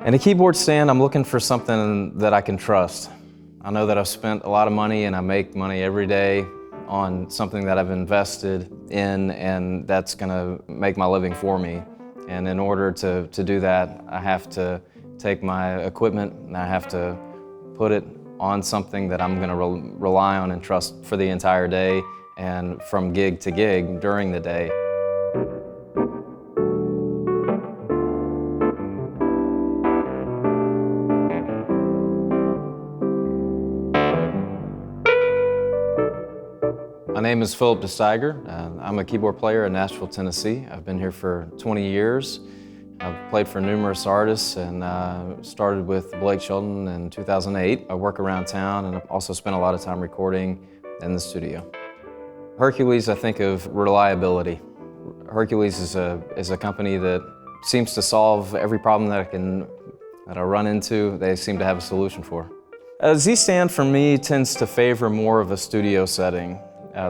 In a keyboard stand, I'm looking for something that I can trust. I know that I've spent a lot of money and I make money every day on something that I've invested in, and that's gonna make my living for me. And in order to do that, I have to take my equipment and I have to put it on something that I'm gonna rely on and trust for the entire day and from gig to gig during the day. My name is Steiguer. I'm a keyboard player in Nashville, Tennessee. I've been here for 20 years. I've played for numerous artists and started with Blake Shelton in 2008. I work around town and I've also spent a lot of time recording in the studio. Hercules, I think of reliability. Hercules is a company that seems to solve every problem that I run into. They seem to have a solution for. A Z stand for me tends to favor more of a studio setting.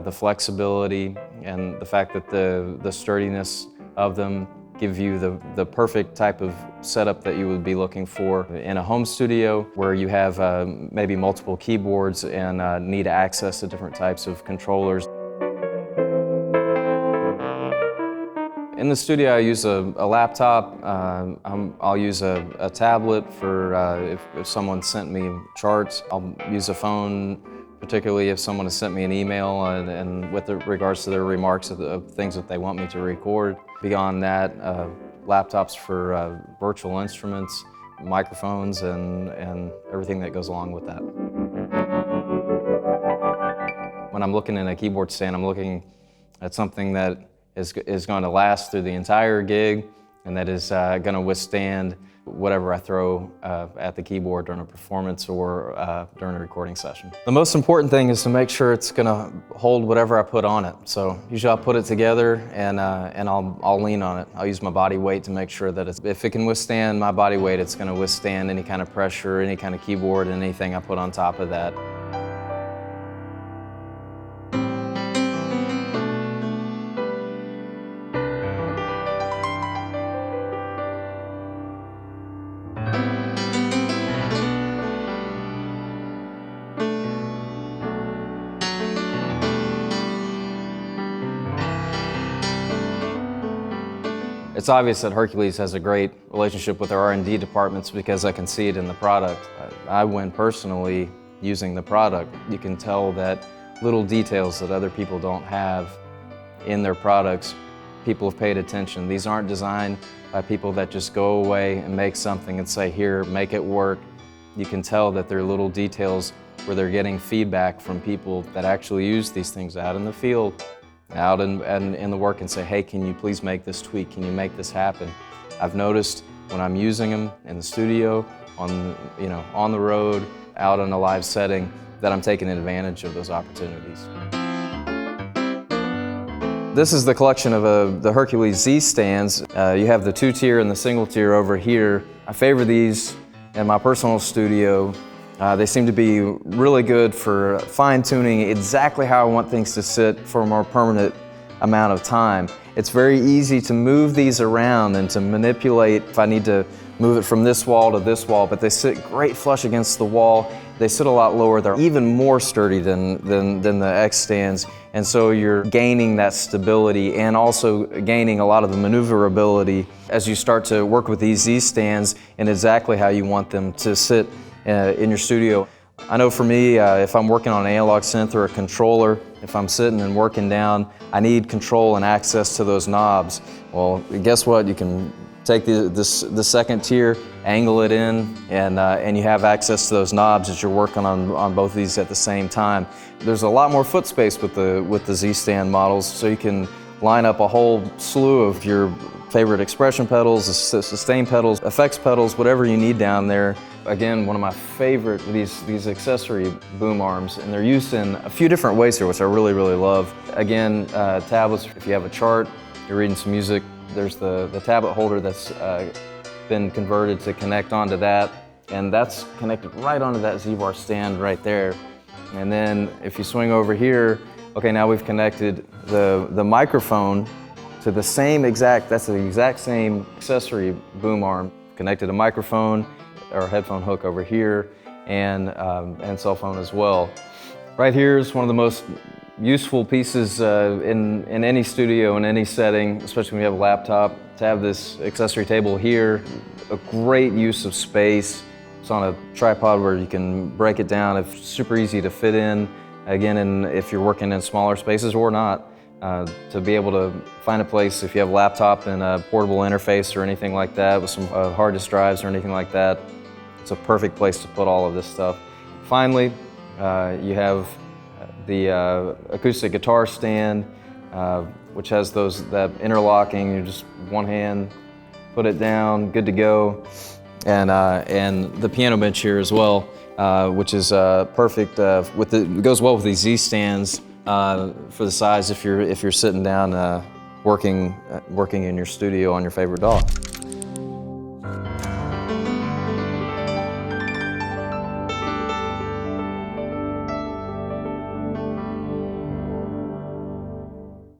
The flexibility and the fact that the sturdiness of them give you the perfect type of setup that you would be looking for in a home studio where you have maybe multiple keyboards and need access to different types of controllers. In the studio, I use a laptop. I'll use a tablet for if someone sent me charts. I'll use a phone, particularly if someone has sent me an email and with regards to their remarks of things that they want me to record. Beyond that, laptops for virtual instruments, microphones, and everything that goes along with that. When I'm looking in a keyboard stand, I'm looking at something that is going to last through the entire gig and that is going to withstand whatever I throw at the keyboard during a performance or during a recording session. The most important thing is to make sure it's going to hold whatever I put on it. So usually I'll put it together and I'll lean on it. I'll use my body weight to make sure that if it can withstand my body weight, it's going to withstand any kind of pressure, any kind of keyboard, and anything I put on top of that. It's obvious that Hercules has a great relationship with their R&D departments because I can see it in the product. I win personally using the product. You can tell that little details that other people don't have in their products, people have paid attention. These aren't designed by people that just go away and make something and say, here, make it work. You can tell that there are little details where they're getting feedback from people that actually use these things out in the field, out in the work, and say, hey, can you please make this tweak? Can you make this happen? I've noticed when I'm using them in the studio, on the road, out in a live setting, that I'm taking advantage of those opportunities. This is the collection of the Hercules Z stands. You have the two-tier and the single-tier over here. I favor these in my personal studio. They seem to be really good for fine-tuning exactly how I want things to sit for a more permanent amount of time. It's very easy to move these around and to manipulate if I need to move it from this wall to this wall, but they sit great flush against the wall. They sit a lot lower. They're even more sturdy than the X stands, and so you're gaining that stability and also gaining a lot of the maneuverability as you start to work with these Z stands and exactly how you want them to sit in your studio. I know for me, if I'm working on an analog synth or a controller, if I'm sitting and working down, I need control and access to those knobs. Well, guess what? You can take the second tier, angle it in, and you have access to those knobs as you're working on both of these at the same time. There's a lot more foot space with the Z stand models, so you can line up a whole slew of your favorite expression pedals, sustain pedals, effects pedals, whatever you need down there. Again, one of my favorite, these accessory boom arms, and they're used in a few different ways here, which I really, really love. Again, tablets, if you have a chart, you're reading some music, there's the tablet holder that's been converted to connect onto that, and that's connected right onto that Z-bar stand right there. And then if you swing over here, okay, now we've connected the microphone to the exact same accessory boom arm connected a microphone or headphone hook over here, and cell phone as well. Right here is one of the most useful pieces in any studio, in any setting, especially when you have a laptop, to have this accessory table here. A great use of space. It's on a tripod where you can break it down. It's super easy to fit in, again, if you're working in smaller spaces or not, to be able to find a place if you have a laptop and a portable interface or anything like that with some hard disk drives or anything like that. It's a perfect place to put all of this stuff. Finally, you have the acoustic guitar stand, which has that interlocking. You just one hand, put it down, good to go. And the piano bench here as well, which is perfect. It goes well with these Z stands for the size if you're sitting down working in your studio on your favorite DAW.